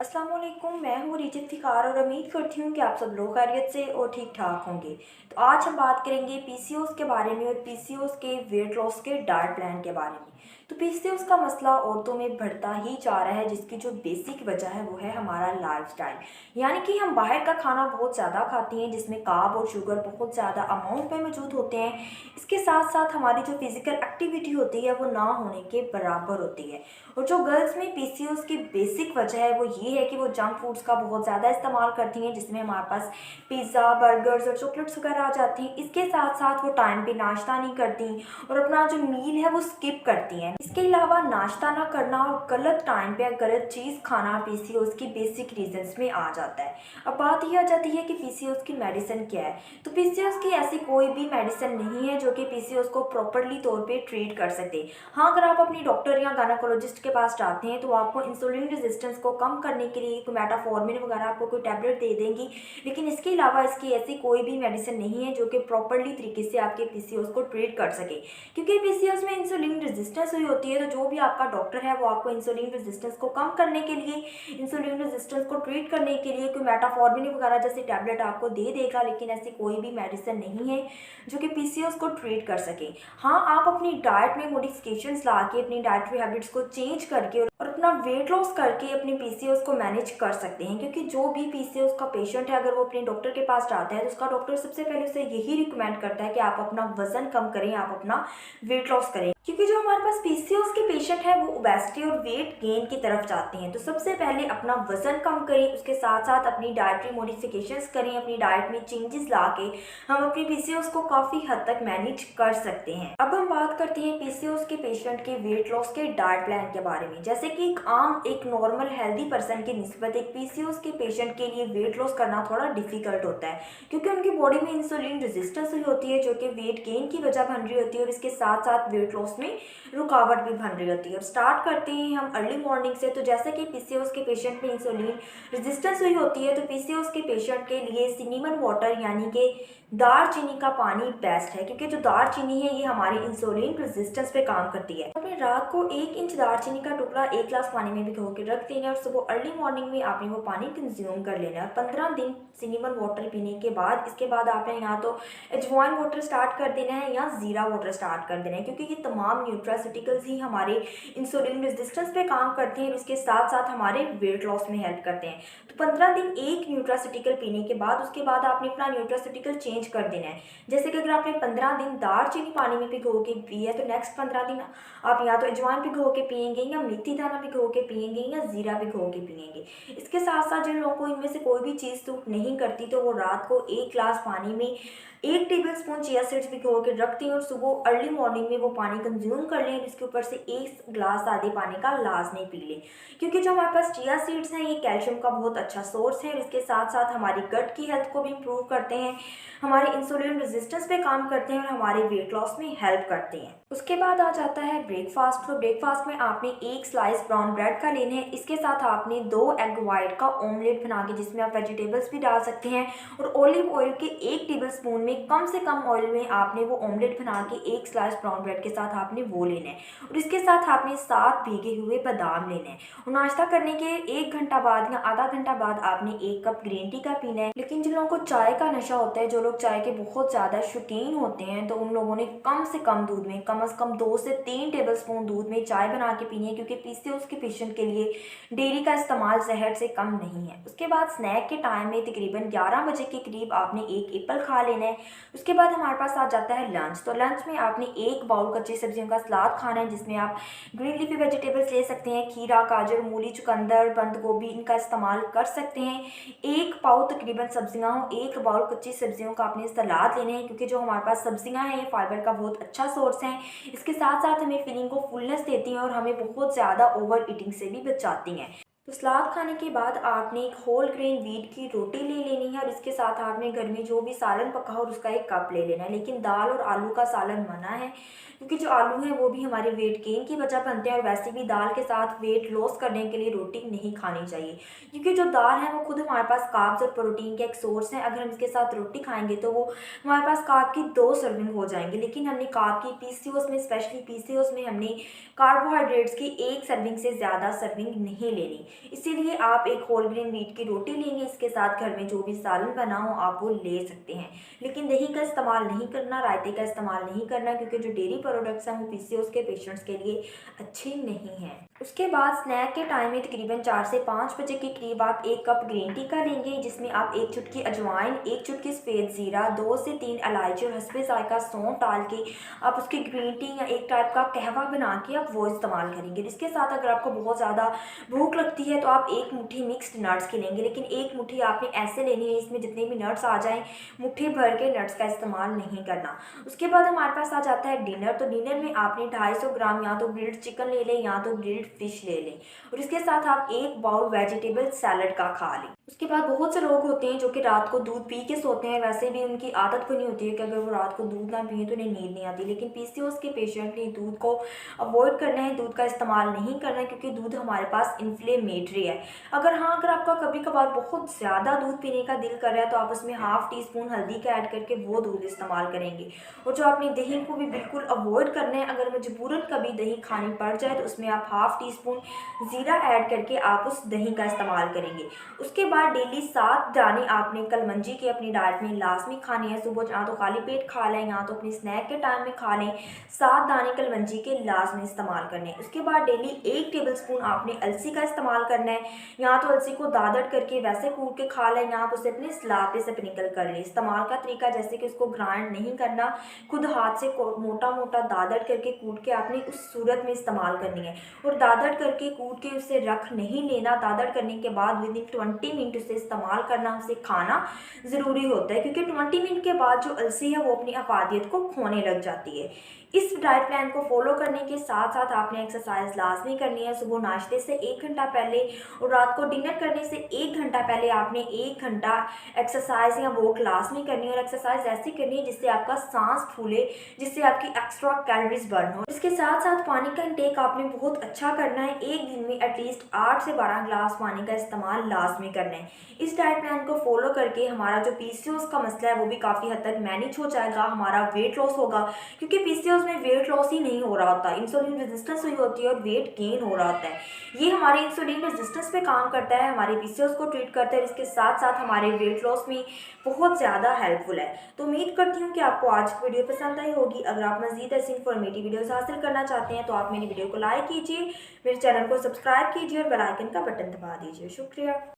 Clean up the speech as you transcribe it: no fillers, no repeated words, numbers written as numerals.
अस्सलाम वालेकुम। मैं हूँ रिजित फ़िकार और उम्मीद करती हूँ कि आप सब लोग खैरियत से और ठीक ठाक होंगे। तो आज हम बात करेंगे पीसीओएस के बारे में और पीसीओएस के वेट लॉस के डाइट प्लान के बारे में। तो पीसीओएस का मसला औरतों में बढ़ता ही जा रहा है, जिसकी जो बेसिक वजह है वो है हमारा लाइफस्टाइल। यानी कि हम बाहर का खाना बहुत ज़्यादा खाते हैं, जिसमें कार्ब और शुगर बहुत ज़्यादा अमाउंट में मौजूद होते हैं। इसके साथ साथ हमारी जो फिज़िकल एक्टिविटी होती है वो ना होने के बराबर होती है। और जो गर्ल्स में पीसीओएस की बेसिक वजह है वो ये है कि वो जंक फूड्स का बहुत ज़्यादा इस्तेमाल करती हैं, जिसमें हमारे पास पिज़्ज़ा, बर्गर्स और चॉकलेट्स वगैरह आ जाती हैं। इसके साथ साथ वो टाइम पे नाश्ता नहीं करती और अपना जो मील है वो स्किप करती हैं। इसके अलावा नाश्ता ना करना और गलत टाइम पे गलत चीज़ खाना पीसीओएस की बेसिक रीजंस में आ जाता है। अब बात ये आ जाती है कि पीसीओएस की मेडिसिन क्या है। तो पीसीओएस की ऐसी कोई भी मेडिसिन नहीं है जो कि पीसीओएस को प्रॉपरली तौर पे ट्रीट कर सके। हाँ, अगर आप अपनी डॉक्टर या गायनेकोलॉजिस्ट के पास जाते हैं तो आपको इंसुलिन रेजिस्टेंस को कम करने के लिए कोई मेटाफॉर्मिन वगैरह आपको कोई टैबलेट दे देंगी, लेकिन इसके अलावा इसकी ऐसी कोई भी मेडिसिन नहीं है जो कि प्रॉपरली तरीके से आपके पीसीओएस को ट्रीट कर सके। क्योंकि पीसीओएस में इंसुलिन रेजिस्टेंस हुई होती है, तो जो भी आपका डॉक्टर है वो आपको इंसुलिन रेजिस्टेंस को कम करने के लिए, इंसुलिन रेजिस्टेंस को ट्रीट करने के लिए कोई मेटाफॉर्मिन वगैरह जैसे टैबलेट आपको दे देगा, लेकिन ऐसी कोई भी मेडिसिन नहीं है जो कि पीसीओएस को ट्रीट कर सके। हाँ, आप अपनी डाइट में मॉडिफिकेशंस ला के अपनी डाइटरी हैबिट्स को चेंज करके और अपना वेट लॉस करके अपने पीसीओएस को मैनेज कर सकते हैं। क्योंकि जो भी पीसीओएस का पेशेंट है, अगर वो अपने डॉक्टर के पास जाता है तो उसका डॉक्टर सबसे पहले उसे यही रिकमेंड करता है कि आप अपना वजन कम करें, आप अपना वेट लॉस करें। क्योंकि जो हमारे पास पीसीओएस के पेशेंट है वो ओबेसिटी और वेट गेन की तरफ जाते हैं, तो सबसे पहले अपना वजन कम करें, उसके साथ साथ अपनी डाइटरी मॉडिफिकेशंस करें, अपनी डाइट में चेंजेस ला के हम अपने पीसीओएस को काफ़ी हद तक मैनेज कर सकते हैं। अब हम बात करते हैं पीसीओएस के पेशेंट के वेट लॉस के डाइट प्लान के बारे में। जैसे कि एक नॉर्मल हेल्दी पर्सन की निस्बत एक पीसीओएस के पेशेंट के लिए वेट लॉस करना थोड़ा डिफिकल्ट होता है, क्योंकि उनकी बॉडी में इंसुलिन रेजिस्टेंस हुई होती है जो कि वेट गेन की वजह बन रही होती है और इसके साथ साथ वेट लॉस में रुकावट भी बन रही होती है। और स्टार्ट करते हैं हम अर्ली मॉर्निंग से। तो जैसे कि पीसीओएस के पेशेंट में इंसुलिन रेजिस्टेंस हुई होती है, तो पीसीओएस के पेशेंट के लिए सिनेमन वाटर यानी कि दालचीनी का पानी बेस्ट है, क्योंकि जो दालचीनी है ये हमारे इंसुलिन रेजिस्टेंस पे काम करती है। आपने रात को 1 इंच दालचीनी का टुकड़ा 1 गिलास पानी में भिगो के रख देना है और सुबह अर्ली मॉर्निंग में आपने वो पानी कंज्यूम कर लेना है। और 15 दिन सिनेमन वाटर पीने के बाद इसके बाद आपने या तो अजवाइन वाटर स्टार्ट कर देना है या ज़ीरा वाटर स्टार्ट कर देना है, क्योंकि ये तमाम न्यूट्रासिटिकल्स ही हमारे इंसुलिन रेजिस्टेंस पे काम करते हैं और इसके साथ साथ हमारे वेट लॉस में हेल्प करते हैं। तो 15 दिन एक न्यूट्रासिटिकल पीने के बाद उसके बाद आपने अपना न्यूट्रासिटिकल चेंज कर देना है। जैसे कि अगर आपने 15 दिन दालचीनी पानी में भिगो के पी है, तो नेक्स्ट 15 दिन आप या तो अजवाइन भिगो के पियेंगे या मेथी दाना भिगो के पियेंगे या ज़ीरा भिगो के पियेंगे। इसके साथ साथ जिन लोगों को इनमें से कोई भी चीज़ सूट नहीं करती, तो वो रात को 1 गिलास पानी में 1 टेबल स्पून चिया सीड्स भिगो के रख दें और सुबह अर्ली मॉर्निंग में वो पानी कंज्यूम कर लें। इसके ऊपर से 1 गिलास आधे पानी का लाजमी पी लें, क्योंकि जो हमारे पास चिया सीड्स हैं ये कैल्शियम का बहुत अच्छा सोर्स है और इसके साथ साथ हमारी गट की हेल्थ को भी इम्प्रूव करते हैं, हमारे इंसुलिन रेजिस्टेंस पे काम करते हैं और हमारे वेट लॉस में हेल्प करते हैं। उसके बाद आ जाता है ब्रेकफास्ट। तो ब्रेकफास्ट में आपने 1 स्लाइस ब्राउन ब्रेड का लेना है, इसके साथ आपने 2 एग वाइट का ऑमलेट बना के जिसमें आप वेजिटेबल्स भी डाल सकते हैं और ऑलिव ऑयल के 1 टेबल स्पून में कम से कम ऑयल में आपने वो ऑमलेट बना के 1 स्लाइस ब्राउन ब्रेड के साथ आपने वो लेना है और इसके साथ आपने 7 भीगे हुए बादाम लेने हैं। और नाश्ता करने के 1 घंटा बाद या आधा घंटा बाद आपने 1 कप ग्रीन टी का पीना है। लेकिन जिन लोगों को चाय का नशा होता है, जो लोग चाय के बहुत ज़्यादा शौकीन होते हैं, तो उन लोगों ने कम से कम दूध में कम से कम 2 से 3 टेबलस्पून दूध में चाय बना के पीनी है, क्योंकि पीसीओएस के पेशेंट के लिए डेयरी का इस्तेमाल जहर से कम नहीं है। उसके बाद स्नैक के टाइम में तकरीबन 11 बजे के करीब आपने 1 एप्पल खा लेना है। उसके बाद हमारे पास आ जाता है लंच। तो लंच में आपने 1 बाउल कच्ची सब्जियों का सलाद खाना है, जिसमें आप ग्रीन लीफी वेजिटेबल्स ले सकते हैं, खीरा, गाजर, मूली, चुकंदर, बंद गोभी, इनका इस्तेमाल कर सकते हैं। 1 पाव तकरीबन सब्जियां हो, 1 बाउल कच्ची सब्जियों का आपने सलाद लेने हैं, क्योंकि जो हमारे पास सब्जियां हैं ये फाइबर का बहुत अच्छा सोर्स है। इसके साथ साथ हमें फीलिंग को फुलनेस देती हैं और हमें बहुत ज़्यादा ओवर ईटिंग से भी बचाती हैं। तो सलाद खाने के बाद आपने एक होल ग्रेन व्हीट की रोटी ले लेनी है और इसके साथ आपने घर में जो भी सालन पका हो उसका 1 कप ले लेना है। लेकिन दाल और आलू का सालन मना है, क्योंकि जो आलू हैं वो भी हमारे वेट गेन की वजह बनते हैं और वैसे भी दाल के साथ वेट लॉस करने के लिए रोटी नहीं खानी चाहिए, क्योंकि जो दाल है वो खुद हमारे पास कार्ब्स और प्रोटीन का एक सोर्स है। अगर हम इसके साथ रोटी खाएंगे तो वो हमारे पास कार्ब की 2 सर्विंग हो जाएंगे, लेकिन हमने कार्ब की पीसीओएस में, स्पेशली पीसीओएस में हमने कार्बोहाइड्रेट्स की 1 सर्विंग से ज़्यादा सर्विंग नहीं लेनी। इसीलिए आप एक होल ग्रेन वीट की रोटी लेंगे, इसके साथ घर में जो भी सालन बना हो आप वो ले सकते हैं। लेकिन दही का इस्तेमाल नहीं करना, रायते का इस्तेमाल नहीं करना, क्योंकि जो डेयरी प्रोडक्ट्स हैं वो पीसीओएस के पेशेंट्स के लिए अच्छी नहीं हैं। उसके बाद स्नैक के टाइम में तकरीबन 4 से 5 बजे के करीब आप 1 कप ग्रीन टी का लेंगे, जिसमें आप 1 चुटकी अजवाइन, 1 चुटकी सफ़ेद ज़ीरा, 2 से 3 इलायची और हस्बे ज़ायका सौंफ डाल के आप उसकी ग्रीन टी या एक टाइप का कहवा बना के आप वो इस्तेमाल करेंगे। इसके साथ अगर आपको बहुत ज़्यादा भूख लगती है तो आप 1 मुट्ठी मिक्स्ड नट्स की लेंगे, लेकिन 1 मुट्ठी आपने ऐसे लेनी है इसमें जितने भी नट्स आ जाएँ, मुट्ठी भर के नट्स का इस्तेमाल नहीं करना। उसके बाद हमारे पास आ जाता है डिनर। तो डिनर में आपने 250 ग्राम या तो ग्रिल्ड चिकन ले लें या तो ग्रिल्ड फिश ले लें, और इसके साथ आप 1 बाउल वेजिटेबल सैलड का खा लें। उसके बाद बहुत से लोग होते हैं जो कि रात को दूध पी के सोते हैं, वैसे भी उनकी आदत बनी होती है कि अगर वो रात को दूध ना पिए तो उन्हें नींद नहीं आती। लेकिन पीसीओएस के पेशेंट ने दूध को अवॉइड करना है, दूध का इस्तेमाल नहीं करना है, क्योंकि दूध हमारे पास इन्फ्लेमेटरी है। अगर आपका कभी कभार बहुत ज़्यादा दूध पीने का दिल कर रहा है तो आप उसमें हाफ़ टी स्पून हल्दी का ऐड करके वो दूध इस्तेमाल करेंगे। और जो आपने दही को भी बिल्कुल अवॉइड करना है, अगर मजबूरन कभी दही खानी पड़ जाए तो उसमें आप हाफ़ टी स्पून ज़ीरा ऐड करके आप उस दही का इस्तेमाल करेंगे। उसके बाद डेली 7 दाने आपने कलमंजी के अपनी डाइट में लाजमी खाने हैं। सुबह या तो खाली पेट खा लें या तो अपनी स्नैक के टाइम में खा लें। 7 दाने कलमंजी के लाजमी इस्तेमाल करने हैं। उसके बाद डेली 1 टेबलस्पून आपने अलसी का इस्तेमाल करना है, या तो अलसी को दादड़ करके वैसे कूट के खा लें या आप उसे अपने सलाद पे से स्प्रिंकल कर लें। इस्तेमाल का तरीका जैसे कि उसको ग्राइंड नहीं करना, खुद हाथ से मोटा मोटा दादड़ करके कूट के आपने उस सूरत में इस्तेमाल करनी है, और दादड़ करके कूट के उसे रख नहीं लेना। दादड़ करने के बाद विदिन 20 मिनट उसे इस्तेमाल करना, उसे खाना ज़रूरी होता है, क्योंकि 20 मिनट के बाद जो अलसी है वो अपनी अफादियत को खोने लग जाती है। इस डाइट प्लान को फॉलो करने के साथ साथ आपने एक्सरसाइज लाजमी करनी है। सुबह नाश्ते से 1 घंटा पहले और रात को डिनर करने से 1 घंटा पहले आपने 1 घंटा एक्सरसाइज या वॉक लाजमी करनी है, और एक्सरसाइज ऐसी करनी है जिससे आपका सांस फूले, जिससे आपकी एक्स्ट्रा कैलोरीज बर्न हो। इसके साथ साथ पानी का इंटेक आपने बहुत अच्छा करना है। एक दिन में एटलीस्ट 8 से 12 गिलास पानी का इस्तेमाल लाजमी करना है। इस डाइट प्लान को फॉलो करके हमारा जो पीसीओएस का मसला है वो भी काफ़ी हद तक मैनेज हो जाएगा, हमारा वेट लॉस होगा, क्योंकि पीसीओएस में वेट लॉस ही नहीं हो रहा होता, इंसुलिन रेजिस्टेंस हुई होती है और वेट गेन हो रहा होता है। ये हमारे इंसुलिन रेजिस्टेंस पे काम करता है, हमारे पीसीओएस को ट्रीट करता है, इसके साथ साथ हमारे वेट लॉस में बहुत ज़्यादा हेल्पफुल है। तो उम्मीद करती हूँ कि आपको आज की वीडियो पसंद आई होगी। अगर आप मज़ीद ऐसी इन्फॉर्मेटिव वीडियोस हासिल करना चाहते हैं तो आप मेरी वीडियो को लाइक कीजिए, मेरे चैनल को सब्सक्राइब कीजिए और बेल आइकन का बटन दबा दीजिए। शुक्रिया।